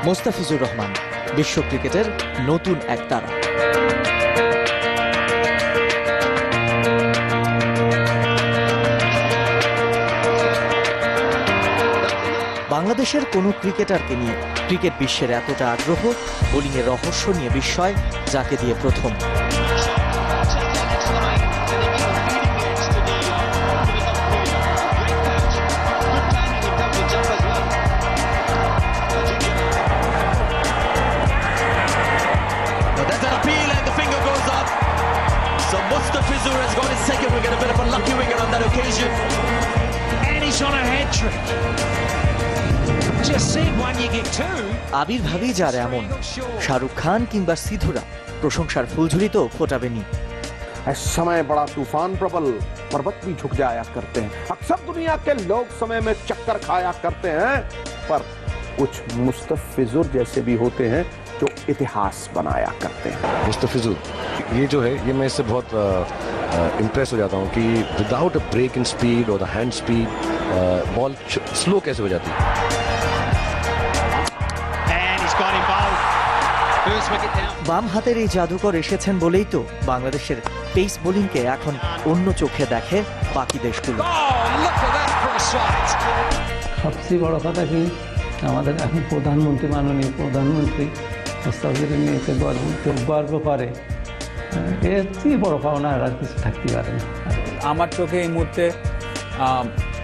মোস্তাফিজুর রহমান বিশ্ব ক্রিকেটের নতুন এক তারা। বাংলাদেশের কোনো ক্রিকেটারকে নিয়ে ক্রিকেট বিশ্বের এতটা আগ্রহ, বোলিংয়ের রহস্য নিয়ে বিস্ময়, যাকে দিয়ে প্রথম। Mustafizur has got his second wicket, a bit of a lucky wicket on that occasion. And he's on a head trick. Just said one, you get two. আবির্ভাবই যার এমন, শাহরুখ খান কিংবা সিধুরা প্রশংসার ফুলঝুরি তো ফোটাবেনি। समय बड़ा तूफान प्रबल, पर्वत भी झुक जाया करते हैं। अक्सर दुनिया के लोग समय में चक्कर खाया करते हैं, पर कुछ मुस्तफिजुर जैसे भी होते हैं जो इतिहास बनाया करते हैं। मुस्तफिजुर ये जो है, ये मैं इससे बहुत इम्प्रेस हो जाता हूँ कि without a break in speed और the hand speed ball slow कैसे हो जाती है। বাম হাতের এই জাদুকর এসেছেন বলেই তো বাংলাদেশের পেস বোলিংকে এখন অন্য চোখে দেখে বাকি দেশগুলো। সবচেয়ে বড় কথা কি, আমাদের এখন প্রধানমন্ত্রী, মাননীয় প্রধানমন্ত্রী মুস্তাফিজুর নিয়ে গর্ব করে, এর চেয়ে বড় পাওনা আর কিছু থাকতে পারে না। আমার চোখে এই মুহূর্তে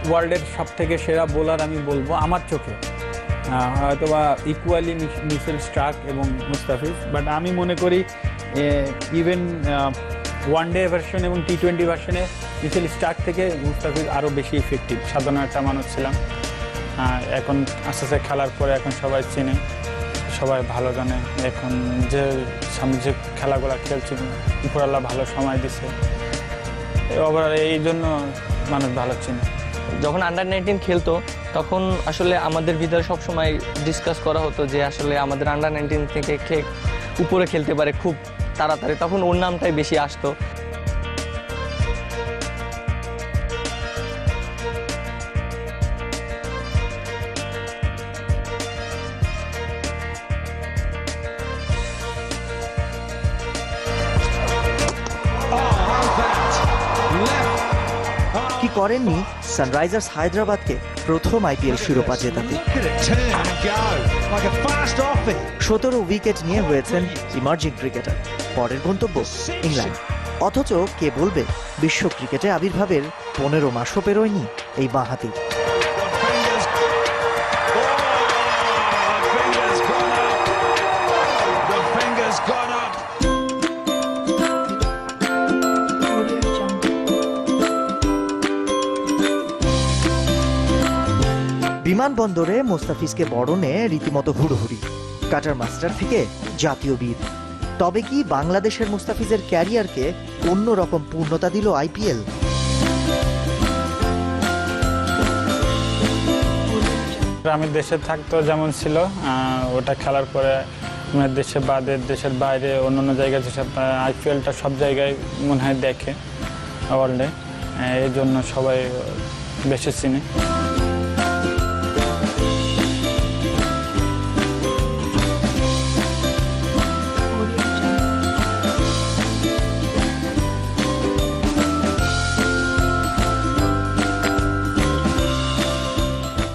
ওয়ার্ল্ডের সব থেকে সেরা বোলার আমি বলবো আমার চোখে, হয়তোবা ইকুয়ালি মিচেল স্টার্ক এবং মুস্তাফিজ, বাট আমি মনে করি ইভেন ওয়ানডে ভার্সন এবং টি-20 ভার্সনে মিচেল স্টার্ক থেকে মুস্তাফিজ আরও বেশি ইফেক্টিভ। সাধারণ একটা মানুষ ছিলাম, এখন আস্তে আস্তে খেলার পরে এখন সবাই চেনে, সবাই ভালো জানে। এখন যে সামনে যে খেলাগুলো খেলছি, উপরাল্লাহ ভালো সময় দিছে, ওভারঅল এই জন্য মানুষ ভালো চেনে। যখন আন্ডার-19 খেলতো তখন আসলে আমাদের ভিতরে সবসময় ডিসকাস করা হতো যে আসলে আমাদের আন্ডার-19 থেকে কে উপরে খেলতে পারে খুব তাড়াতাড়ি, তখন ওর নামটাই বেশি আসতো। কি করেননি সানরাইজার্স হায়দ্রাবাদকে প্রথম আইপিএল শিরোপা জেতাতে। 17 উইকেট নিয়ে হয়েছেন ইমার্জিং ক্রিকেটার, পরের গন্তব্য ইংল্যান্ড। অথচ কে বলবে বিশ্ব ক্রিকেটে আবির্ভাবের 15 মাসও পেরোয়নি এই বাঁহাতি। বিমানবন্দরে মোস্তাফিজকে বরণে রীতিমতো হুড়োহুড়ি, কাটার মাস্টার থেকে জাতীয় বীর। তবে কি বাংলাদেশের মুস্তাফিজের ক্যারিয়ারকে অন্যরকম পূর্ণতা দিল আইপিএল? আমি দেশে থাকতো যেমন ছিল, ওটা খেলার পরে দেশে বাদে দেশের বাইরে অন্যান্য জায়গায় যেসব আইপিএলটা সব জায়গায় মনে হয় দেখে ওয়ার্ল্ডে, এই জন্য সবাই বেশি চিনে।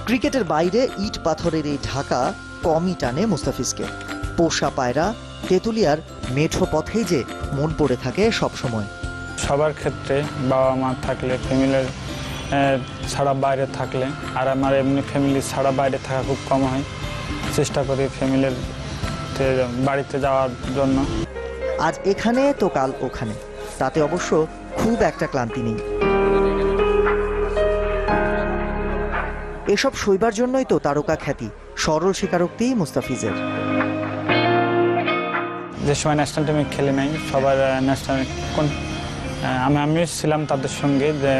ক্রিকেটের বাইরে ইট পাথরের এই ঢাকা কমই টানে মুস্তাফিজকে। পোষা পায়রা, তেঁতুলিয়ার মেঠো পথেই যে মন পড়ে থাকে সবসময়। সবার ক্ষেত্রে বাবা মা থাকলে, ফ্যামিলির ছাড়া বাইরে থাকলে, আর আমার এমনি ফ্যামিলি ছাড়া বাইরে থাকা খুব কম হয়, চেষ্টা করি ফ্যামিলির বাড়িতে যাওয়ার জন্য। আজ এখানে তো কাল ওখানে, তাতে অবশ্য খুব একটা ক্লান্তি নেই। এসব সইবার জন্যই তো তারকা খ্যাতি, সরল স্বীকারোক্তি মুস্তাফিজের। যে সময় ন্যাশনাল টিমে খেলে নাই, সবার ন্যাশনাল আমিও ছিলাম তাদের সঙ্গে, যে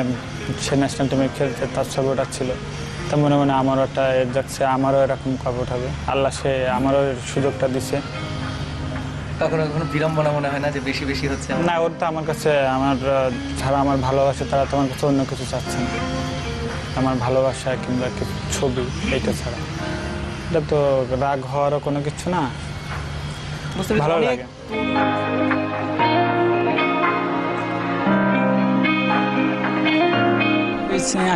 সে ন্যাশনাল টিমে খেলতে তার ছবি ওটা ছিল, তা মনে মনে আমারও একটা যাচ্ছে, আমারও এরকম কবে উঠাবে, আল্লাহ সে আমারও সুযোগটা দিছে। কখনো কখনো বিড়ম্বনা মনে হয় না যে বেশি বেশি হচ্ছে? না, ওর তো আমার কাছে, আমার যারা আমার ভালোবাসে তারা তো আমার কাছে অন্য কিছু চাচ্ছে না, আমার ভালোবাসা কিংবা ছবি এইটা ছাড়া। এটা তো রাগ হওয়ারও কোনো কিছু না, মুস্তাফিজ ভালো অনেক লাগে।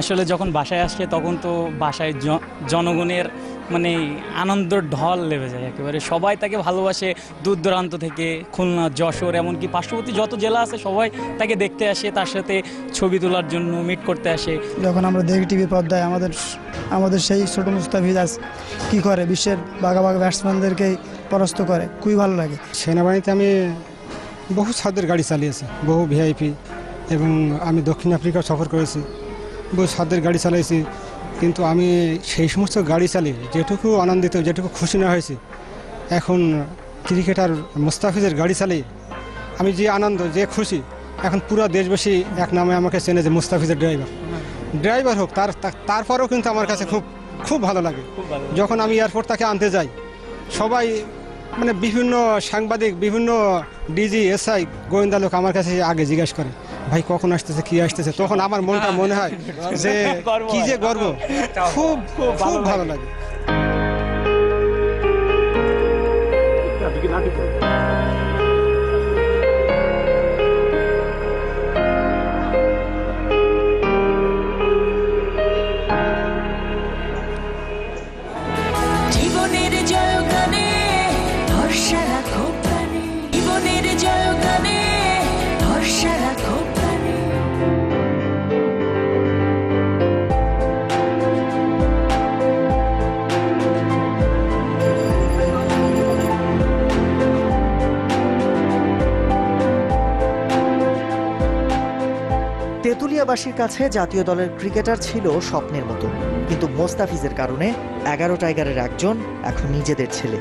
আসলে যখন বাসায় আসছে তখন তো বাসায় জনগণের মানে আনন্দের ঢল লেগে যায় একেবারে। সবাই তাকে ভালোবাসে, দূর দূরান্ত থেকে, খুলনা, যশোর, এমনকি পার্শ্ববর্তী যত জেলা আছে সবাই তাকে দেখতে আসে, তার সাথে ছবি তোলার জন্য মিট করতে আসে। যখন আমরা দেখি টিভি পর্দায় আমাদের সেই ছোট মুস্তাফিজ আজ কী করে, বিশ্বের বাঘা ব্যাটসম্যানদেরকেই পরাস্ত করে, খুবই ভালো লাগে। সেনাবাহিনীতে আমি বহু ছাদের গাড়ি চালিয়েছি, বহু ভিআইপি, এবং আমি দক্ষিণ আফ্রিকা সফর করেছি, বহু ছাদের গাড়ি চালিয়েছি। কিন্তু আমি সেই সমস্ত গাড়ি চালিয়ে যেটুকু আনন্দিত, যেটুকু খুশি না হয়েছি, এখন ক্রিকেটার মুস্তাফিজের গাড়ি চালিয়ে আমি যে আনন্দ, যে খুশি, এখন পুরো দেশবাসী এক নামে আমাকে চেনে যে মুস্তাফিজের ড্রাইভার হোক, তারপরেও কিন্তু আমার কাছে খুব ভালো লাগে। যখন আমি এয়ারপোর্ট তাকে আনতে যাই, সবাই মানে বিভিন্ন সাংবাদিক, বিভিন্ন ডিজি, এসআই, গোয়েন্দা লোক আমার কাছে আগে জিজ্ঞেস করে, ভাই কখন আসতেছে, কি আসতেছে। তখন আমার মনটা মনে হয় যে কি যে গর্ব, খুব ভালো লাগে। জীবনের জয়গানে ভরসা রাখো প্রাণে, জীবনের জয়গানে ভরসা রাখো প্রাণে। তেঁতুলিয়াবাসীর কাছে জাতীয় দলের ক্রিকেটার ছিল স্বপ্নের মতো, কিন্তু মোস্তাফিজের কারণে 11 টাইগারের একজন এখন নিজেদের ছেলে।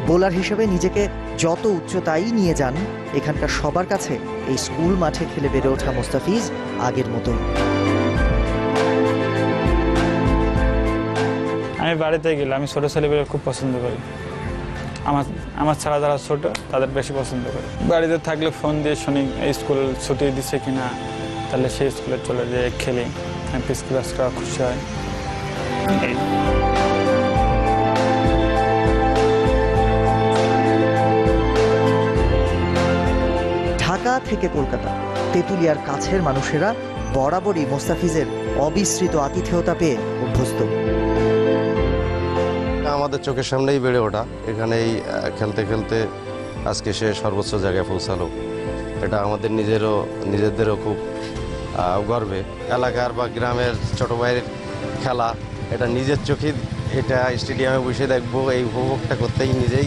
বোলার হিসেবে নিজেকে যত উচ্চতায় নিয়ে যান, এখানকার সবার কাছে এই স্কুল মাঠে খেলে বেড়ে ওঠা মোস্তাফিজ আগের মতোই। আমি বাড়িতে গেলে আমি ছোটো ছেলেমেয়েরা খুব পছন্দ করি, আমার ছাড়া যারা ছোট তাদের বেশি পছন্দ করি। বাড়িতে থাকলে ফোন দিয়ে শুনি এই স্কুল ছুটি দিচ্ছে কিনা, তাহলে সেই স্কুলে চলে যেয়ে খেলি, পিস ক্লাসরা খুশি হয়। ঢাকা থেকে কলকাতা, তেঁতুলিয়ার কাছের মানুষেরা বরাবরই মোস্তাফিজের অবিস্মৃত আতিথেয়তা পেয়ে অভ্যস্ত। আমাদের চোখের সামনেই বেড়ে ওঠা, এখানেই খেলতে খেলতে আজকে সে সর্বোচ্চ জায়গায় পৌঁছালো। এটা আমাদের নিজেদেরও খুব গর্বে। এলাকার বা গ্রামের ছোট ভাইয়ের খেলা, এটা নিজের চোখে, এটা স্টেডিয়ামে বসে দেখবো, এই উপভোগটা করতেই নিজেই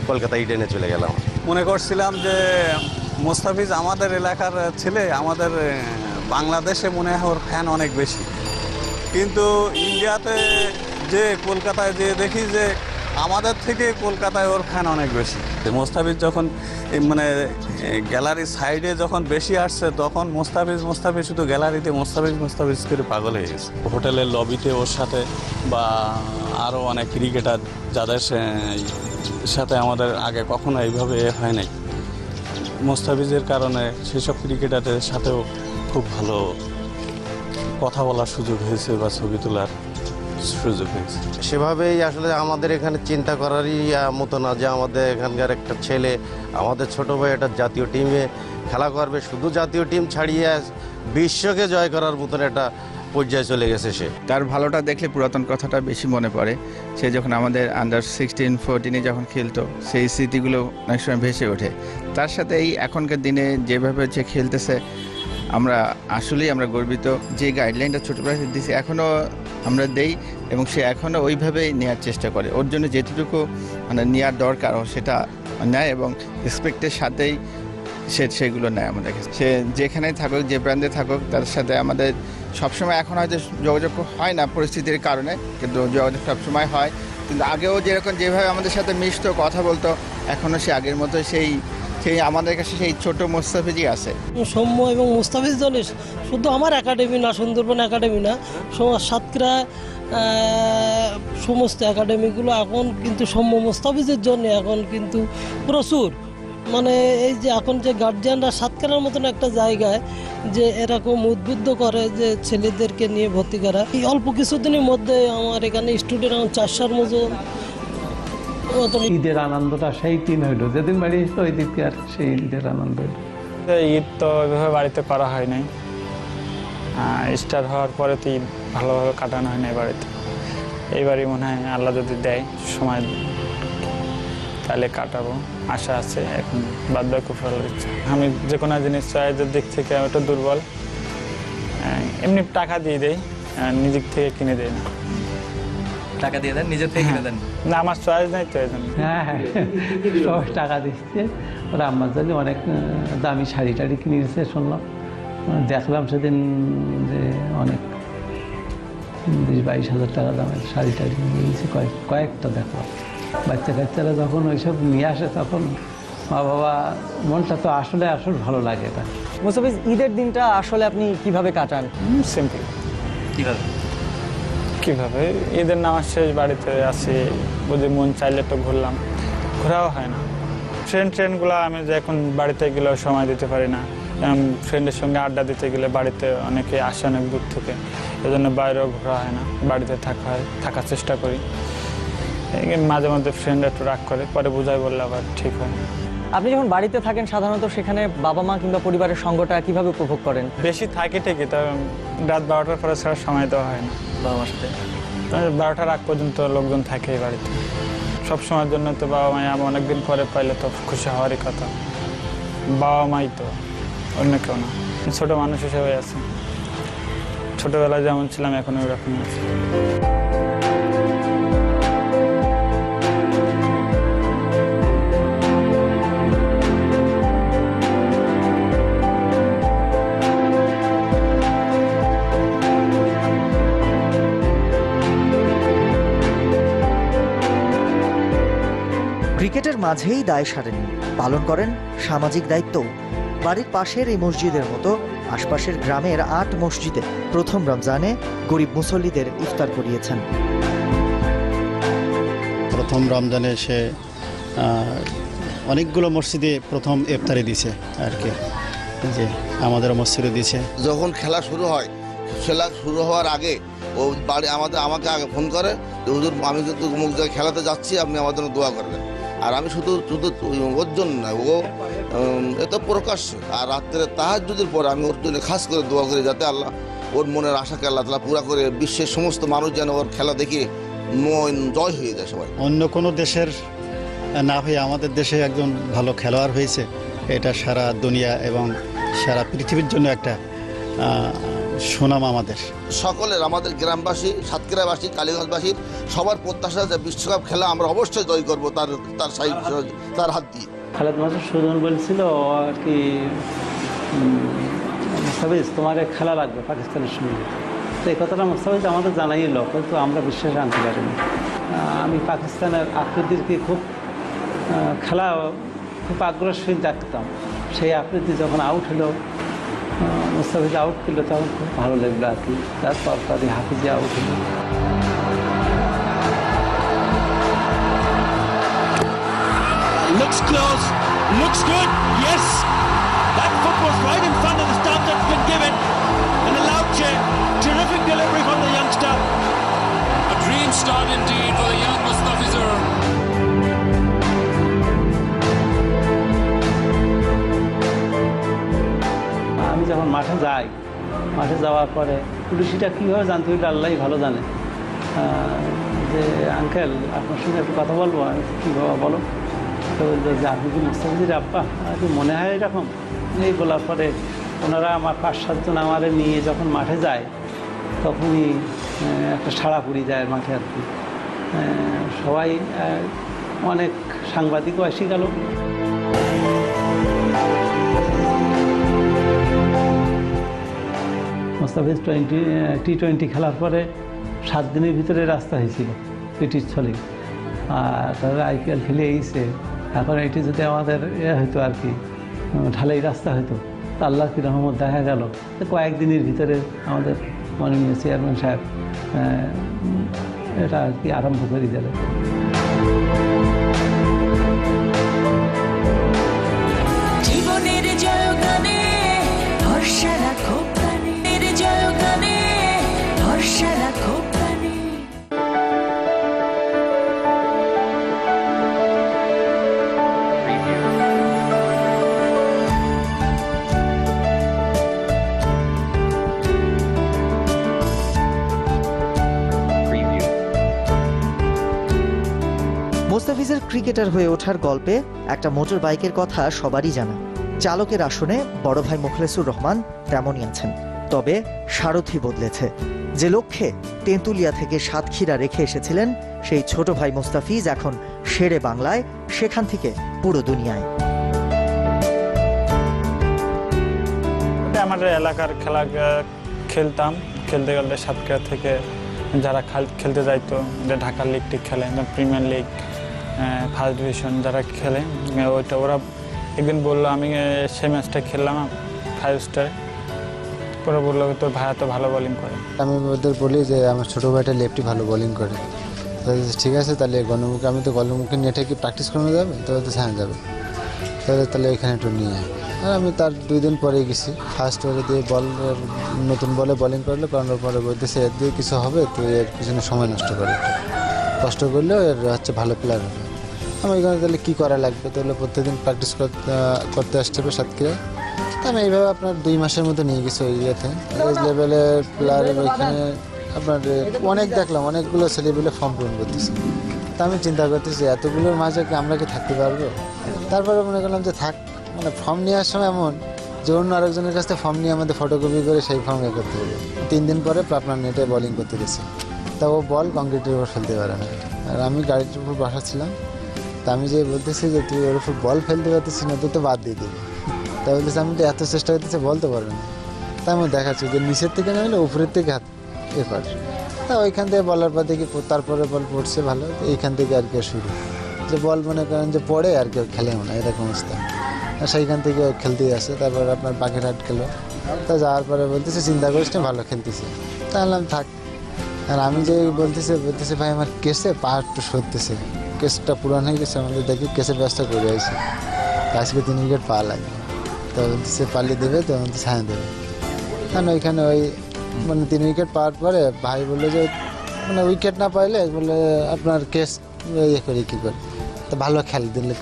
কলকাতা ইডেনে চলে গেলাম। মনে করছিলাম যে মোস্তাফিজ আমাদের এলাকার ছেলে, আমাদের বাংলাদেশে মনে হয় ওর ফ্যান অনেক বেশি, কিন্তু ইন্ডিয়াতে যে কলকাতায় যে দেখি যে আমাদের থেকে কলকাতায় ওর ফ্যান অনেক বেশি। মোস্তাফিজ যখন মানে গ্যালারির সাইডে যখন বেশি আসছে, তখন মোস্তাফিজ শুধু গ্যালারিতে মোস্তাফিজ করে পাগল হয়ে গেছে। হোটেলের লবিতে ওর সাথে বা আরও অনেক ক্রিকেটার যাদের সাথে আমাদের আগে কখনো এইভাবে হয় নাই, মোস্তাফিজের কারণে সেসব ক্রিকেটারের সাথেও খুব ভালো কথা বলার সুযোগ হয়েছে বা ছবি তোলার সুযোগ হয়েছে। সেভাবেই আসলে আমাদের এখানে চিন্তা করারই মতো না যে আমাদের এখানকার একটা ছেলে, আমাদের ছোট ভাই একটা জাতীয় টিমে খেলা করবে, শুধু জাতীয় টিম ছাড়িয়ে বিশ্বকে জয় করার মতন একটা পর্যায়ে চলে গেছে সে। তার ভালোটা দেখলে পুরাতন কথাটা বেশি মনে পড়ে। সে যখন আমাদের আন্ডার 16, 14 যখন খেলতো, সেই স্মৃতিগুলো অনেক সময় ভেসে ওঠে। তার সাথে এই এখনকার দিনে যেভাবে যে খেলতেছে, আমরা গর্বিত। যে গাইডলাইনটা ছোটোবেলা দিয়েছি এখনও আমরা দেই, এবং সে এখনও ওইভাবেই নেওয়ার চেষ্টা করে। ওর জন্য যেটুকু মানে নেওয়ার দরকার সেটা নেয়, এবং রেসপেক্টের সাথেই সেগুলো নেয় আমাদের কাছে। সে যেখানেই থাকুক, যে ব্র্যান্ডে থাকুক, তার সাথে আমাদের সবসময় এখন হয়তো যোগাযোগ হয় না পরিস্থিতির কারণে, কিন্তু যোগাযোগ সবসময় হয়। কিন্তু আগেও যেভাবে আমাদের সাথে মিশতো, কথা বলতো, এখনও সে আগের মতো সেই আমাদের কাছে সেই ছোট মোস্তাফিজই আছে। সৌম্য এবং মোস্তাফিজ দলে শুধু আমার একাডেমি না, সুন্দরবন একাডেমি না, সাতক্ষীরা সমস্ত একাডেমিগুলো এখন কিন্তু সৌম্য মোস্তাফিজের জন্য এখন কিন্তু প্রচুর, মানে এই যে এখন যে গার্জিয়ানরা সাতক্ষীরার মতন একটা জায়গায় যে এরকম উদ্বুদ্ধ করে যে ছেলেদেরকে নিয়ে ভর্তি করা। এই অল্প কিছুদিনের মধ্যে আমার এখানে স্টুডেন্ট 400 মতো ঈদের আনন্দটা সেই দিন হইলো, যেদিন বাড়ি এসতো ওই দিনকে আর সেই ঈদের আনন্দ হইলো। ঈদ তো ওইভাবে বাড়িতে করা হয় নাই, স্টার হওয়ার পরে তো ঈদ ভালোভাবে কাটানো হয় নাই বাড়িতে। এইবারই মনে হয় আল্লাহ যদি দেয় সময় তাহলে কাটাবো, আশা আছে। এখন বাদ বাকি ফেলার ইচ্ছা। আমি যে কোনো জিনিস চয়েসের দিক থেকে আমি একটু দুর্বল, এমনি টাকা দিয়ে দেয়, নিজের থেকে কিনে দেয় না। টাকা দিয়ে দেন, নিজের থেকে কিনে দেন? না, আমার চয়েস নাই তো এই জন্য। হ্যাঁ হ্যাঁ, সবাই টাকা দিচ্ছে। ওরা আমার জন্য অনেক দামি শাড়ি টাড়ি কিনে দিচ্ছে শুনলাম, দেখলাম সেদিন যে অনেক 20-22 হাজার টাকা দামের শাড়ি টাড়ি নিয়ে দিচ্ছে, কয়েকটা দেখলাম। বাচ্চা কাচ্চারা যখন ওইসব নিয়ে আসে তখন মা বাবা মনটা তো আসলে ভালো লাগে। এটা মোস্তাফিজ, ঈদের দিনটা আসলে আপনি কিভাবে কাটান? সিম্পল। কিভাবে? ঈদের নামাজ শেষ বাড়িতে আসি, বুঝি মন চাইলে একটু ঘুরলাম, ঘোরাও হয় না। ফ্রেন্ডগুলো আমি যে এখন বাড়িতে গেলেও সময় দিতে পারি না, ফ্রেন্ডের সঙ্গে আড্ডা দিতে গেলে বাড়িতে অনেকে আসে অনেক দূর থেকে, এজন্য বাইরেও ঘোরা হয় না, বাড়িতে থাকার চেষ্টা করি। মাঝে মধ্যে ফ্রেন্ড একটু রাগ করে, পরে বুঝাই বললে আবার ঠিক হয়। আপনি যখন বাড়িতে থাকেন সাধারণত সেখানে বাবা মা কিংবা পরিবারের সঙ্গটা কিভাবে উপভোগ করেন? বেশি থাকে ঠিকই, তবে রাত 12টার পরে ছাড়া সময় দেওয়া হয় না বাবা মার সাথে। 12টার আগ পর্যন্ত লোকজন থাকে বাড়িতে। সব সময়ের জন্য তো বাবা মাই আমি অনেকদিন পরে পাইলে তো খুশি হওয়ারই কথা। বাবা মাই তো, অন্য কেউ না। ছোটো মানুষ হিসেবে আছে, ছোটোবেলায় যেমন ছিলাম এখন ওই রকমই আছে। ক্রিকেটের মাঝেই দায় সারেননি, পালন করেন সামাজিক দায়িত্বও। বাড়ির পাশের এই মসজিদের মতো আশপাশের গ্রামের 8 মসজিদে প্রথম রমজানে গরিব মুসল্লিদের ইফতার করিয়েছেন। প্রথম রমজানে সে অনেকগুলো মসজিদে প্রথম ইফতারি দিছে আর কি, যে আমাদের মসজিদে দিছে। যখন খেলা শুরু হয়, খেলা শুরু হওয়ার আগে ও বাড়ি আমাকে আগে ফোন করে, হুজুর আমি কিন্তু অমুক জায়গায় খেলাতে যাচ্ছি, আপনি আমার জন্য দোয়া করবেন। আর আমি শুধু ওর জন্য না, ও এত প্রকাশ্য। আর রাত্রে তাহাজ্জুদের পরে আমি ওর জন্য খাস করে দোয়া করি, যাতে আল্লাহ ওর মনের আশাকে আল্লাহ তাআলা পুরা করে, বিশ্বের সমস্ত মানুষ যেন ওর খেলা দেখে মন জয় হয়ে যায় সবাই। অন্য কোনো দেশের না হয়ে আমাদের দেশে একজন ভালো খেলোয়াড় হয়েছে, এটা সারা দুনিয়া এবং সারা পৃথিবীর জন্য একটা সুনাম আমাদের সকলের, আমাদের গ্রামবাসী, সাতক্ষীরাবাসী, কালীগঞ্জবাসীর সবার প্রত্যাশা যে বিশ্বকাপ খেলা আমরা অবশ্যই জয় করবো তার হাত দিয়ে। খালেদ মাসুদ সুজন বলছিল আর কি, মোস্তাফিজ তোমার খেলা লাগবে পাকিস্তানের সঙ্গে। তো এই কথাটা মোস্তাফিজ আমাদের জানাইল, কিন্তু আমরা বিশ্বাসে আনতে পারিনি। আমি পাকিস্তানের আফ্রিদিকে খুব খেলা খুব আগ্রহের সহিত দেখতাম। সেই আফ্রিদি যখন আউট হলো, মোস্তাফিজ আউট করলো, তখন খুব ভালো লাগলো আর কি। তারপর তাদের হাফিজে আউট হলো। Looks close, looks good, yes! That foot was right in front of the stump that's been given. An allowed check, terrific delivery from the youngster. A dream start indeed for the young Mustafizur. আমি যখন মাঠে যাই, মাঠে যাওয়ার পরে পুলিশিটা কীভাবে জানতে হইলে আল্লাহই ভালো জানে, যে আঙ্কেল আপনার সঙ্গে একটু কথা বলবো। আমি কী বাবা বলো? তো বললো যে আপনি কি মুস্তাফিজের আব্বা? আর কি মনে হয় এরকম। এই বলার পরে ওনারা আমার 5-7 জন আমারে নিয়ে যখন মাঠে যায়, তখনই একটা সাড়া পড়ে যায় মাঠে আর কি। সবাই, অনেক সাংবাদিকও এসে গেল। মুস্তাফিজ টি-20 খেলার পরে 7 দিনের ভিতরে রাস্তা হয়েছিল পিটির ছলে। আর তারা IPL খেলে এইছে। এখন এটি যদি আমাদের হইতো আর কি, ঢালাই রাস্তা হইতো, তা আল্লাহ কি রহমত দেখা গেল কয়েকদিনের ভিতরে আমাদের মাননীয় চেয়ারম্যান সাহেব এটা আর কি আরম্ভ করে দিলেন। জীবনের জয়গানে ভরসা রাখো প্রাণের জয়গানে ভরসা রাখো প্রাণে। মোস্তাফিজের ক্রিকেটার হয়ে ওঠার গল্পে একটা মোটর বাইকের কথা সবারই জানা। চালকের আসনে বড় ভাই মুখলেসুর রহমান তেমনই আছেন, তবে সারথি বদলেছে। যে লক্ষ্যে তেঁতুলিয়া থেকে সাতক্ষীরা রেখে এসেছিলেন সেই ছোট ভাই মোস্তাফিজ এখন শেরে বাংলায়, সেখান থেকে পুরো দুনিয়ায়। আমার এলাকার খেলা খেলতাম, খেলতে খেলতে সাতক্ষীরা থেকে যারা খেলতে যাইতো, যে ঢাকার লিগটি খেলে, প্রিমিয়ার লিগ, ফার্স্ট ডিভিশন যারা খেলে, ওইটা ওরা একদিন বললো, আমি সেই ম্যাচটা খেললাম 5 স্টারে, পরে বললো তোর ভাইয়া তো ভালো বোলিং করে। আমি ওদের বলি যে আমার ছোটো ভাইটা লেফটি ভালো বোলিং করে। ঠিক আছে, তাহলে গণমুখে আমি তো গণমুখে নেটে কি প্র্যাকটিস করানো যাবে? তো হ্যাঁ যাবে, তাহলে ওইখানে একটু নিয়ে আয়। আর আমি তার 2 দিন পরে গেছি, ফার্স্ট ওভারে দিয়ে নতুন বলে বোলিং করলে, করানোর পরে বলতেছে এর দিয়ে কিছু হবে, তো এর পিছনে সময় নষ্ট করে, কষ্ট করলেও এর হচ্ছে ভালো প্লেয়ার হবে। আমি ওইখানে তাহলে কী করা লাগবে, তাহলে প্রত্যেকদিন প্র্যাকটিস করতে আসতে হবে সাতক্ষীরায়। আমি এইভাবে আপনার 2 মাসের মতো নিয়ে গেছি ওই ইয়েতে, এই লেভেলের প্লেয়ারের ওইখানে আপনার অনেক দেখলাম, অনেকগুলো ছেলেগুলো ফর্ম পূরণ করতেছে। তা আমি চিন্তা করতেছি এতগুলোর মাঝে কি আমরা কি থাকতে পারবো? তারপরে মনে করলাম যে থাক, মানে ফর্ম নেওয়ার সময় এমন যে অন্য আরেকজনের কাছ থেকে ফর্ম নিয়ে আমাদের ফটোকপি করে সেই ফর্ম করতে হবে। 3 দিন পরে আপনার নেটে বোলিং করতে গেছি, তা ও বল কংক্রিটের উপর ফেলতে পারে না। আর আমি গাড়ির উপর বসাচ্ছিলাম, তা আমি যে বলতেছি যে তুই ওর উপর বল ফেলতে পারতেছিস না, তুই তো বাদ দিয়ে দিবি। তা বলতেছি আমি তো এত চেষ্টা করতেছি, বলতে পারবে না। তা আমি দেখাচ্ছি যে নিচের থেকে নামলে উপরের থেকে হাত এপার। তা ওইখান থেকে বলার পর দেখি তারপরে বল পড়ছে ভালো, এইখান থেকে আর কেউ শুরু, যে বল মনে করেন যে পড়ে আর কেউ খেলেও না, এরকম অবস্থা। আর সেইখান থেকে খেলতেই আসে। তারপর আপনার বাগেরহাট খেলো, তা যাওয়ার পরে বলতেছে চিন্তা করিস না, ভালো খেলতেছে। তা বললাম থাক। আর আমি যে বলতেছে ভাই আমার কেসে পা একটু সরতেছে, কেসটা পুরান হয়ে গেছে আমাদের, দেখি কেসের ব্যবস্থা করে আছে, আজকে 3 উইকেট পা লাগবে। তো বলতেছে পালিয়ে দেবে, তো বলতেছে হ্যাঁ দেবে। কারণ ওইখানে ওই মানে 3 উইকেট পাওয়ার পরে ভাই বললো যে মানে উইকেট না পাইলে বলে আপনার কেস ইয়ে করি কী করে, তো ভালো খেলে দিলে।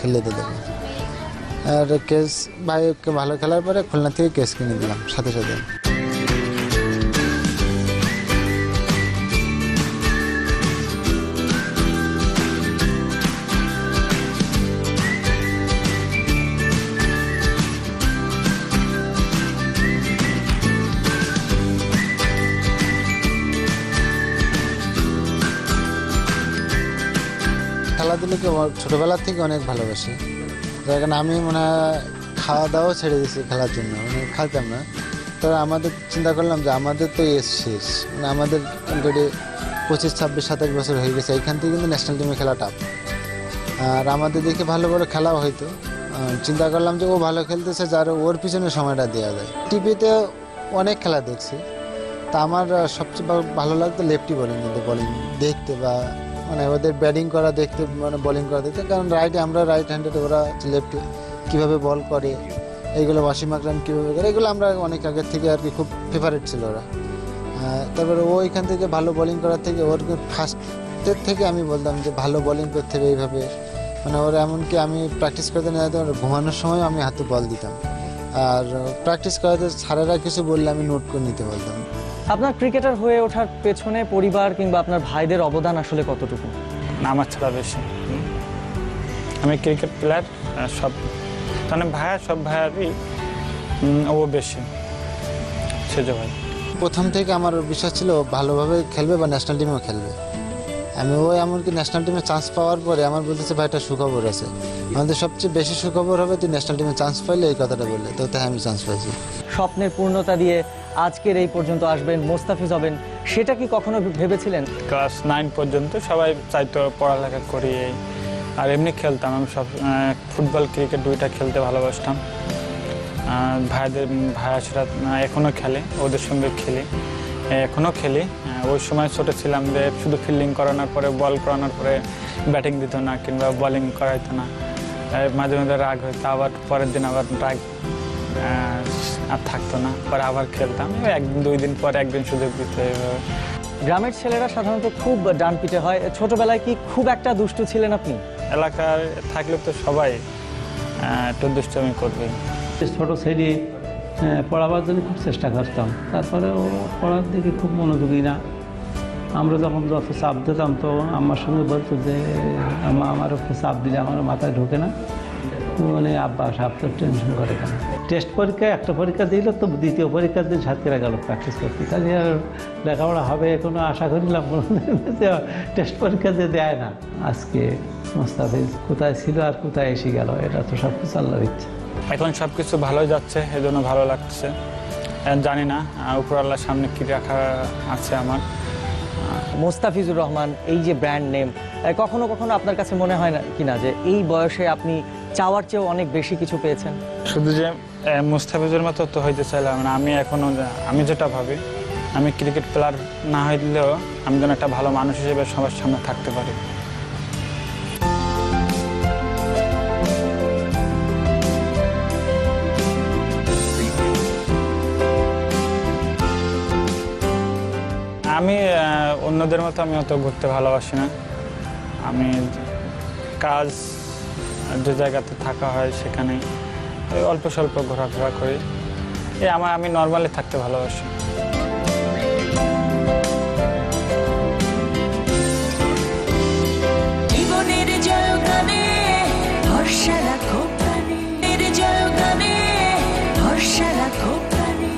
আর কেস ভাইকে ভালো খেলার পরে খুলনা থেকে কেস কিনে দিলাম সাথে সাথে। খেলাধুলোকে ছোটোবেলার থেকে অনেক ভালোবাসি। কারণ আমি মনে হয় খাওয়া দাওয়াও ছেড়ে দিয়েছি খেলার জন্য, মানে খেলতাম না। তবে আমাদের চিন্তা করলাম যে আমাদের তো এজ শেষ, মানে আমাদের অলরেডি 25, 26, 27 বছর হয়ে গেছে, এইখান থেকে কিন্তু ন্যাশনাল টিমে খেলা টাফ। আর আমাদের দেখে ভালো ভালো খেলাও হয়তো। চিন্তা করলাম যে ও ভালো খেলতেছে, যার ওর পিছনে সময়টা দেওয়া যায়। টিভিতে অনেক খেলা দেখছি, তা আমার সবচেয়ে ভালো লাগতো লেফটি বোলিং দেখতে, বা মানে ওদের ব্যাটিং করা দেখতে, মানে বোলিং করা দেখতে। কারণ আমরা রাইট হ্যান্ডেড, ওরা লেফটে, কীভাবে বল করে, এইগুলো ওয়াসিম আকরাম কীভাবে করে, এগুলো আমরা অনেক আগের থেকে আর কি খুব ফেভারিট ছিল ওরা। তারপরে ও এখান থেকে ভালো বোলিং করার থেকে ওর ফার্স্টের থেকে আমি বলতাম যে ভালো বোলিং করতে হবে এইভাবে। মানে ওরা এমনকি আমি প্র্যাকটিস করতে না যেতাম, ঘুমানোর সময় আমি হাতে বল দিতাম। আর প্র্যাকটিস করাতে স্যারেরা কিছু বললে আমি নোট করে নিতে বলতাম। আপনার ক্রিকেটার হয়ে ওঠার পেছনে পরিবার কিংবা আপনার ভাইদের অবদান আসলে কতটুকু? আমার ছাড়া বেশি। আমি ক্রিকেট প্লেয়ার, সব মানে সব ভাইয়ারই ও বেশি সেজ ভাই। প্রথম থেকে আমার বিশ্বাস ছিল ভালোভাবে খেলবে বা ন্যাশনাল টিমেও খেলবে। আমি এমনকি ন্যাশনাল টিমে চান্স পাওয়ার পরে আমার বলতেছে ভাই একটা সুখবর আছে, আমাদের সবচেয়ে বেশি সুখবর হবে তুই ন্যাশনাল টিমে চান্স পাইলে, এই কথাটা বললে। তো তাই আমি চান্স পাইছি। স্বপ্নের পূর্ণতা দিয়ে আজকের এই পর্যন্ত আসবেন, মোস্তাফিজ হবেন, সেটা কি কখনো ভেবেছিলেন? ক্লাস 9 পর্যন্ত সবাই চাইতো পড়ালেখা করি, আর এমনি খেলতাম। আমি সব ফুটবল ক্রিকেট 2টা খেলতে ভালোবাসতাম। ভাইয়া সেটা এখনও খেলে, ওদের সঙ্গে খেলি, এখনও খেলি। ওই সময় ছোটো ছিলাম যে শুধু ফিল্ডিং করানোর পরে, বল করানোর পরে ব্যাটিং দিত না কিংবা বোলিং করাইতো না, মাঝে মাঝে রাগ হইতো, আবার পরের দিন আবার রাগ আর থাকতো না, পরে আবার খেলতাম। 1-2 দিন পর একদিন সুযোগ দিত। এইভাবে গ্রামের ছেলেরা সাধারণত খুব ডান পিটে হয়। ছোটবেলায় কি খুব একটা দুষ্টু ছিলেন আপনি? এলাকায় থাকলে তো সবাই একটু দুষ্টুমি করবে। ছোটো ছেলে পড়াবার জন্য খুব চেষ্টা করতাম, তারপরে ও পড়ার দিকে খুব মনোযোগী না, আমরা যখন যত চাপ দিতাম তো আমার সঙ্গে বলতো যে আম্মা আমার উপরে চাপ দিলে আমার মাথায় ঢোকে না, মানে আব্বা সাপ তো টেনশন করে কেন। টেস্ট পরীক্ষা একটা পরীক্ষা দিল তো দ্বিতীয় পরীক্ষার দিন সাতক্ষীরা গেল প্র্যাকটিস করতে, কাজে আর লেখাপড়া হবে কোনো আশা করিলাম টেস্ট পরীক্ষা দিয়ে দেয় না। আজকে মোস্তাফিজ কোথায় ছিল আর কোথায় এসে গেল, এটা তো সব কিছু আল্লাহর ইচ্ছা। এখন সব কিছু ভালোই যাচ্ছে, এজন্য ভালো লাগছে। জানি না উপর আল্লাহর সামনে কী রাখা আছে আমার। মোস্তাফিজুর রহমান এই যে ব্র্যান্ড নেম, কখনো কখনো আপনার কাছে মনে হয় না কিনা যে এই বয়সে আপনি চাওয়ার চেয়েও অনেক বেশি কিছু পেয়েছেন? শুধু যে মোস্তাফিজুর মতো তো হইতে চাইলাম না, আমি যেটা ভাবি, আমি ক্রিকেট প্লেয়ার না হইলেও আমি যেন একটা ভালো মানুষ হিসেবে সবার সামনে থাকতে পারি। আমি অন্যদের মতো আমি অত ঘুরতে ভালোবাসি না। আমি কাজ যে জায়গাতে থাকা হয় সেখানে অল্প স্বল্প ঘোরাফেরা করি। আমি নর্মালি থাকতে ভালোবাসি। জীবনের জয়গানে ভরসা রাখো প্রাণে, জয়গানে ভরসা রাখো প্রাণে।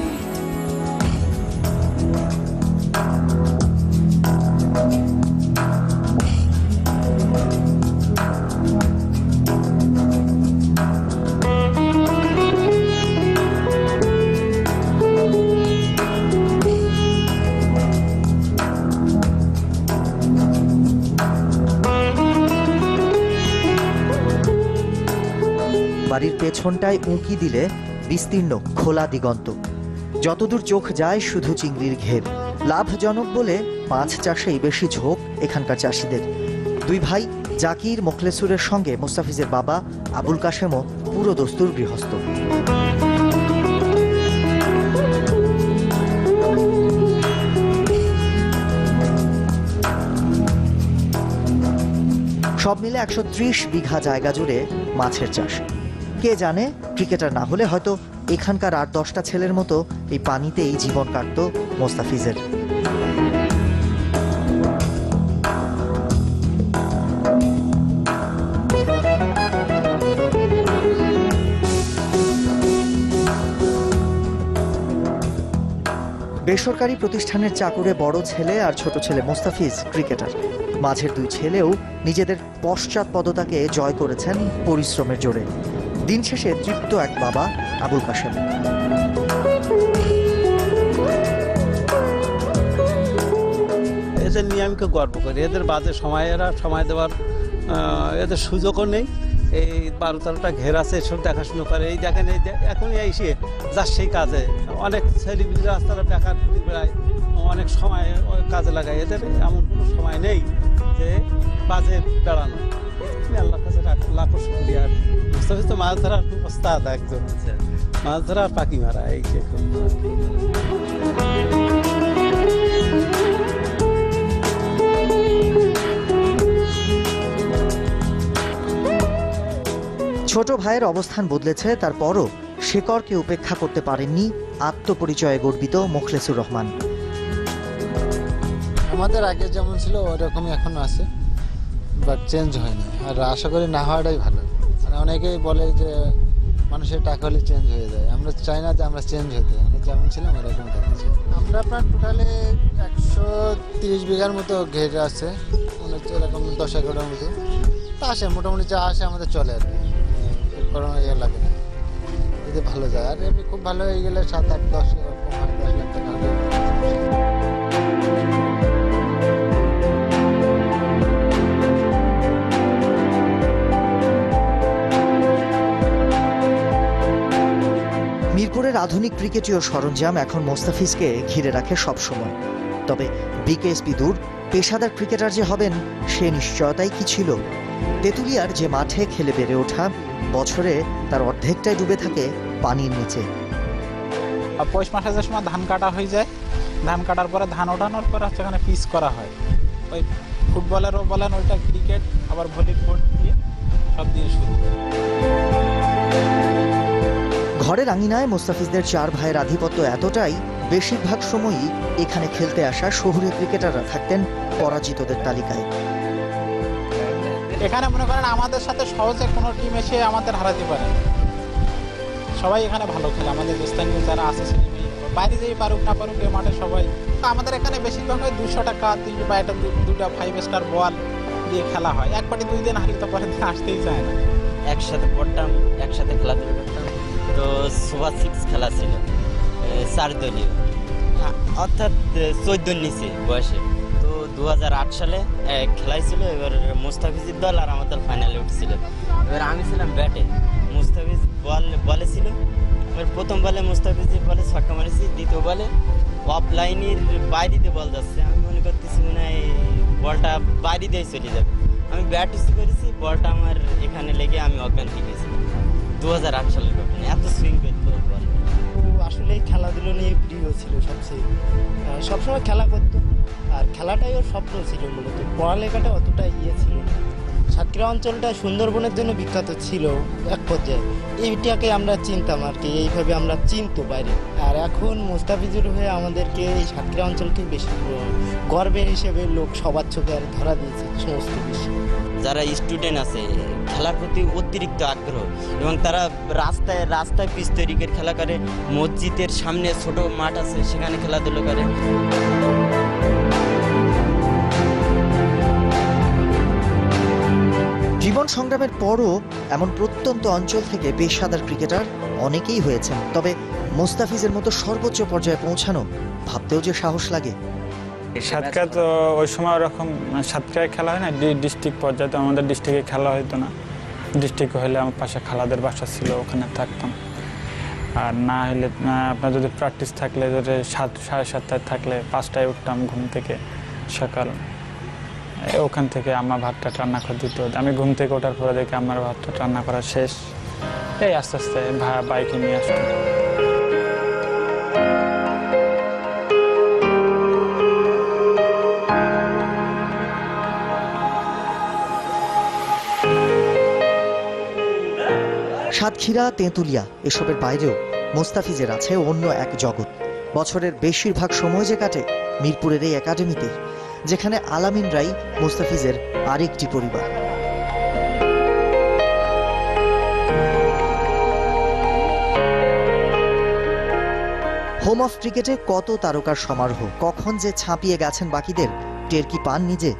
বাড়ির পেছনটায় উঁকি দিলে বিস্তীর্ণ খোলা দিগন্ত, যতদূর চোখ যায় শুধু চিংড়ির ঘের। লাভজনক বলে মাছ চাষেই বেশি ঝোঁক এখানকার চাষিদের। দুই ভাই জাকির মোখলেসুরের সঙ্গে মোস্তাফিজের বাবা আবুল কাশেমও পুরো দস্তুর গৃহস্থ। সব মিলে 130 বিঘা জায়গা জুড়ে মাছের চাষ। কে জানে, ক্রিকেটার না হলে হয়তো এখানকার 8-10টা ছেলের মতো এই পানিতেই জীবন কাটত মোস্তাফিজের। বেসরকারি প্রতিষ্ঠানের চাকুরে বড় ছেলে আর ছোট ছেলে মোস্তাফিজ ক্রিকেটার। মাঝের দুই ছেলেও নিজেদের পশ্চাৎপদতাকে জয় করেছেন পরিশ্রমের জোরে। দিন শেষে তৃপ্ত এক বাবা আবুল কাশেম। এদের নিয়ে আমি খুব গর্ব করি। এদের বাজে সময় দেওয়ার এদের সুযোগও নেই। এই 12-13টা ঘের আছে, সব দেখাশুনো করে। এই দেখেন, এই এখনই এসে যার সেই কাজে অনেক ছেলেপিলেরা তারা বেকার বেড়ায়, অনেক সময় কাজে লাগায়। এদের এমন কোনো সময় নেই যে বাজে বেড়ানো। আল্লাহর কাছে লাখো শুকরিয়া। মোস্তাফিজ তো মাছ ধরার খুব ওস্তাদ একজন, মাছ ধরা আর পাখি মারা এই ছোট ভাইয়ের অবস্থান বদলেছে, তারপরও শেকড়কে উপেক্ষা করতে পারেননি আত্মপরিচয়ে গর্বিত মোখলেসুর রহমান। আমাদের আগে যেমন ছিল ওরকমই এখনো আছে, বাট চেঞ্জ হয়নি। আর আশা করি না হওয়াটাই ভালো। মানে অনেকেই বলে যে মানুষের টাকা হলে চেঞ্জ হয়ে যায়, আমরা চাই না যে আমরা চেঞ্জ হতে, আমরা যেমন ছিলাম এরকম থাকছি। আমরা আপনার টোটালি 130 বিঘার মতো ঘের আছে, মানে এরকম 10 একরের মতো। তা আসে মোটামুটি যা আসে আমাদের চলে আর কি, কোনো ইয়ে লাগে না, যদি ভালো যায়। আর এমনি খুব ভালো হয়ে গেলে 7-8-10 এরকম হয়, 10 লাখ টাকা। মিরপুরের আধুনিক ক্রিকেটীয় সরঞ্জাম এখন মোস্তাফিজকে ঘিরে রাখে সবসময়। তবে বিকেএসপি দূর পেশাদার ক্রিকেটার যে হবেন সে নিশ্চয়তাই কি ছিল? তেঁতুলিয়ার যে মাঠে খেলে বেড়ে ওঠা, বছরে তার অর্ধেকটাই ডুবে থাকে পানির নিচে। পৌষ মাসের সময় ধান কাটা হয়ে যায়, ধান কাটার পরে ধান ওঠানোর পরে সেখানে পিচ করা হয়। ওই ফুটবলেরও বলেন, ওইটা ক্রিকেট, আবার ভলিবল দিয়ে সব দিয়ে শুরু। ঘরের আঙিনায় মোস্তাফিজদের 4 ভাইয়ের আধিপত্য এতটাই বেশিরভাগ সময়ই এখানে খেলতে আসা শহুরে ক্রিকেটাররা থাকতেন পরাজিতদের তালিকায়। এখানে মনে করেন আমাদের সাথে সহজে কোনো টিম এসে আমাদের হারাতে পারে। সবাই এখানে ভালো খেলে, আমাদের স্থানীয় যারা আছে সিনেমি বাইরে যেই পারুক না পারুক এই মাঠে সবাই। আমাদের এখানে বেশিরভাগ 200 টাকা বা একটা দুটা 5 স্টার বল দিয়ে খেলা হয়। এক পার্টি 2 দিন হারলে তো পরের দিন আসতেই চায় না। একসাথে পড়তাম, একসাথে খেলাধুলা করতাম। তো সুপার 6 খেলা ছিল 4 দলীয়, অর্থাৎ 14 নিচে বয়সে। তো 2008 সালে খেলাই ছিল। এবার মুস্তাফিজের দল আর আমার দল ফাইনালে উঠেছিল। এবার আমি ছিলাম ব্যাটে, মুস্তাফিজ বলে ছিল। এবার প্রথম বলে মুস্তাফিজের বলে ছক্কা মারিছি, দ্বিতীয় বলে অফ লাইনের বাইরে দিয়ে বল যাচ্ছে। আমি মনে করতেছি মনে হয় বলটা বাইরে দিয়ে চলে যাবে। আমি ব্যাট ইস্যু করেছি, বলটা আমার এখানে লেগে আমি অজ্ঞান হয়ে গেছি। 2008 সালের ঘটনা, এত সুইং করতো বল। আসলে খেলাধুলো নিয়ে প্রিয় ছিল সবচেয়ে, সবসময় খেলা করতো। আর খেলাটাই ওর স্বপ্ন ছিল মূলত, পড়ালেখাটা অতটা ছিল না। সাতক্ষীরা অঞ্চলটা সুন্দরবনের জন্য বিখ্যাত ছিল এক পর্যায়ে, এইটাকে আমরা চিনতাম আর কি, এইভাবে আমরা চিনতো বাইরে। আর এখন মুস্তাফিজুর হয়ে আমাদেরকে এই সাতক্ষীরা অঞ্চলকে বেশি গর্বের হিসেবে লোক সবার চোখে আর ধরা দিয়েছে সমস্ত বিশ্ব। যারা স্টুডেন্ট আছে খেলার প্রতি অতিরিক্ত আগ্রহ, এবং তারা রাস্তায় পিচ তৈরি করে খেলা করে। মসজিদের সামনে ছোট মাঠ আছে, সেখানে খেলাধুলো করে। জীবন সংগ্রামের পরও এমন প্রত্যন্ত অঞ্চল থেকে পেশাদার ক্রিকেটার অনেকেই হয়েছেন। তবে মোস্তাফিজের মতো সর্বোচ্চ পর্যায়ে পৌঁছানো ভাবতেও যে সাহস লাগে। সাতক্ষীরা তো ওই সময় ওরকম সাতক্ষীরায় খেলা হয় না, ডিস্ট্রিক্ট পর্যায়ে। তো আমাদের ডিস্ট্রিক্টে খেলা হতো না। ডিস্ট্রিক্ট হলে আমার পাশে খালাদের বাসা ছিল, ওখানে থাকতাম। আর না হলে আপনার যদি প্র্যাকটিস থাকলে, যদি 7-7:30 থাকলে 5টায় উঠতাম ঘুম থেকে সকাল। ওখান থেকে আমার ভাতটা রান্না করে দিত। আমি ঘুম থেকে ওঠার পরে দেখে আমার ভাতটা রান্না করা শেষ। এই আস্তে আস্তে বাইকে নিয়ে আসতাম। সাতক্ষীরা, তেঁতুলিয়া এসবের বাইরেও মোস্তাফিজের আছে অন্য এক জগৎ। বছরের বেশিরভাগ সময় যে কাটে মিরপুরের এই একাডেমিতে, যেখানে আলামিনরাই মোস্তাফিজের আরেকটি পরিবার। হোম অফ ক্রিকেটে কত তারকার সমারোহ, কখন যে ছাপিয়ে গেছেন বাকিদের টের কি পান নিজে?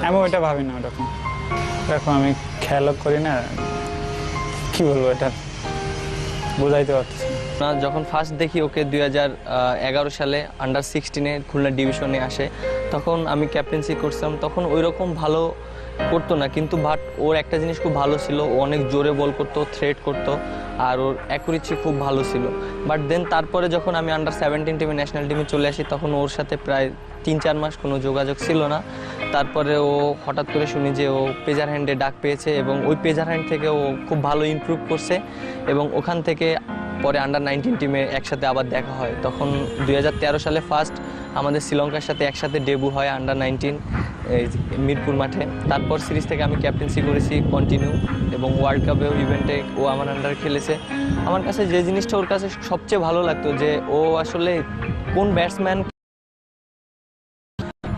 আমি ওইটা ভাবি না, ওরকম আমি খেয়ালও করি না। কি বলবো, এটা বোঝাইতে পারছি না। যখন ফার্স্ট দেখি ওকে 2011 সালে আন্ডার 16-এ খুলনা ডিভিশনে আসে, তখন আমি ক্যাপ্টেন্সি করছিলাম। তখন ওই রকম ভালো করতো না, কিন্তু বাট ওর একটা জিনিস খুব ভালো ছিল, ও অনেক জোরে বল করতো, থ্রেট করতো, আর ওর অ্যাকুরেসি খুব ভালো ছিল। বাট দেন তারপরে যখন আমি আন্ডার 17 টিমে ন্যাশনাল টিমে চলে আসি, তখন ওর সাথে প্রায় 3-4 মাস কোনো যোগাযোগ ছিল না। তারপরে ও হঠাৎ করে শুনি যে ও পেজার হ্যান্ডে ডাক পেয়েছে, এবং ওই পেজার হ্যান্ড থেকে ও খুব ভালো ইমপ্রুভ করছে। এবং ওখান থেকে পরে আন্ডার 19 টিমে একসাথে আবার দেখা হয়। তখন 2013 সালে ফার্স্ট আমাদের শ্রীলঙ্কার সাথে একসাথে ডেবু হয় আন্ডার 19 মিরপুর মাঠে। তারপর সিরিজ থেকে আমি ক্যাপ্টেন্সি করেছি কন্টিনিউ, এবং ওয়ার্ল্ড কাপেও ইভেন্টে ও আমার আন্ডার খেলেছে। আমার কাছে যে জিনিসটা ওর কাছে সবচেয়ে ভালো লাগতো, যে ও আসলে কোন ব্যাটসম্যান,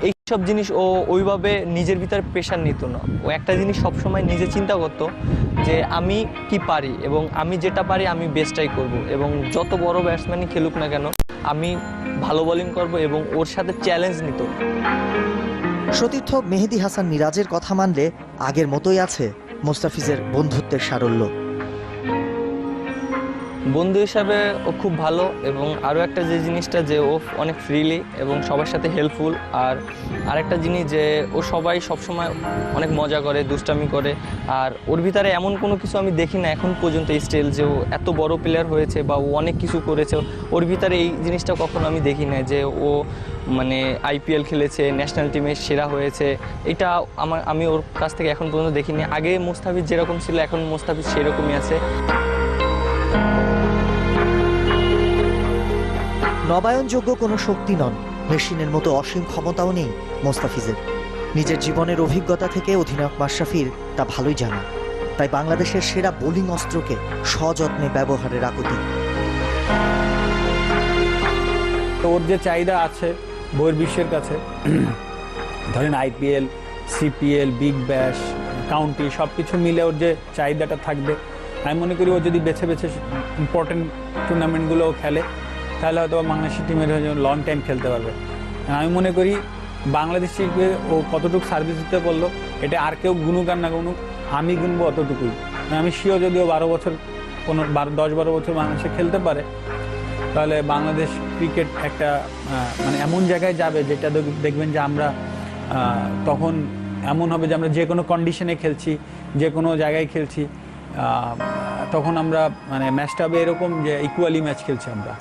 এইসব জিনিস ও ওইভাবে নিজের ভিতরে প্রেশার নিত না। ও একটা জিনিস সবসময় নিজে চিন্তা করতো যে আমি কি পারি, এবং আমি যেটা পারি আমি বেস্টটাই করব, এবং যত বড় ব্যাটসম্যানই খেলুক না কেন আমি ভালো বোলিং করব, এবং ওর সাথে চ্যালেঞ্জ নিত। সতীর্থ মেহেদী হাসান মিরাজের কথা মানলে আগের মতোই আছে মোস্তাফিজের বন্ধুত্বের সারল্য। বন্ধু হিসাবে ও খুব ভালো, এবং আরও একটা যে জিনিসটা যে ও অনেক ফ্রিলি এবং সবার সাথে হেল্পফুল। আর আরেকটা জিনিস যে ও সবসময় অনেক মজা করে, দুষ্টামি করে। আর ওর ভিতরে এমন কোনো কিছু আমি দেখি না এখন পর্যন্ত স্টিল, যে ও এত বড় প্লেয়ার হয়েছে বা ও অনেক কিছু করেছে, ওর ভিতরে এই জিনিসটা কখনো আমি দেখি না যে ও মানে IPL খেলেছে, ন্যাশনাল টিমে সেরা হয়েছে। এটা আমি ওর কাছ থেকে এখন পর্যন্ত দেখিনি। আগে মোস্তাফিজ যেরকম ছিল, এখন মোস্তাফিজ সেরকমই আছে। নবায়নযোগ্য কোনো শক্তি নন, মেশিনের মতো অসীম ক্ষমতাও নেই মোস্তাফিজের। নিজের জীবনের অভিজ্ঞতা থেকে অধিনায়ক মাশরাফির তা ভালোই জানা। তাই বাংলাদেশের সেরা বোলিং অস্ত্রকে সযত্নে ব্যবহারের আকুতি। তো ওর যে চাহিদা আছে বহির্বিশ্বের কাছে, ধরেন IPL, CPL, Big Bash, county সব কিছু মিলে ওর যে চাহিদাটা থাকবে, আমি মনে করি ও যদি বেছে বেছে ইম্পর্টেন্ট টুর্নামেন্টগুলো খেলে তাহলে হয়তো বাংলাদেশি টিমের হয়ে লং টাইম খেলতে পারবে। আমি মনে করি বাংলাদেশিকে ও কতটুকু সার্ভিস দিতে পারলো এটা আর কেউ গুনুক আর না গুনুক, আমি গুনবো অতটুকুই। আমি শিওর যদিও 12 বছর 10-12 বছর বাংলাদেশে খেলতে পারে তাহলে বাংলাদেশ ক্রিকেট একটা মানে এমন জায়গায় যাবে যেটা দেখবেন যে আমরা তখন এমন হবে যে আমরা যে কোনো কন্ডিশনে খেলছি, যে কোনো জায়গায় খেলছি, তখন আমরা মানে ম্যাচটা হবে এরকম যে ইকুয়ালি ম্যাচ খেলছি আমরা,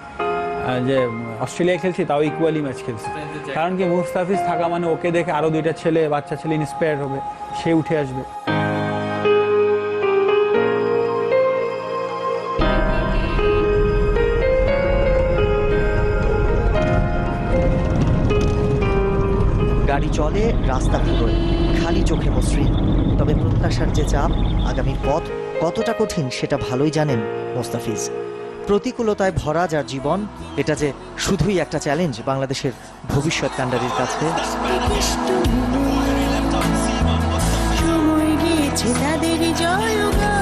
যে অস্ট্রেলিয়ায় খেলছি তাও ইকুয়ালি ম্যাচ খেলছি। কারণ কি মুস্তাফিজ থাকা মানে ওকে দেখে আরও 2টা বাচ্চা ছেলে ইন্সপায়ার হবে, সে উঠে আসবে। গাড়ি চলে, রাস্তা পুরোয় খালি চোখে মসৃণ। তবে প্রত্যাশার যে চাপ, আগামীর পথ কতটা কঠিন সেটা ভালোই জানেন মোস্তাফিজ। প্রতিকূলতায় ভরা যার জীবন, এটা যে শুধুই একটা চ্যালেঞ্জ বাংলাদেশের ভবিষ্যৎ কাণ্ডারির কাছে। সময় গিয়েছে তাদের জয়গান।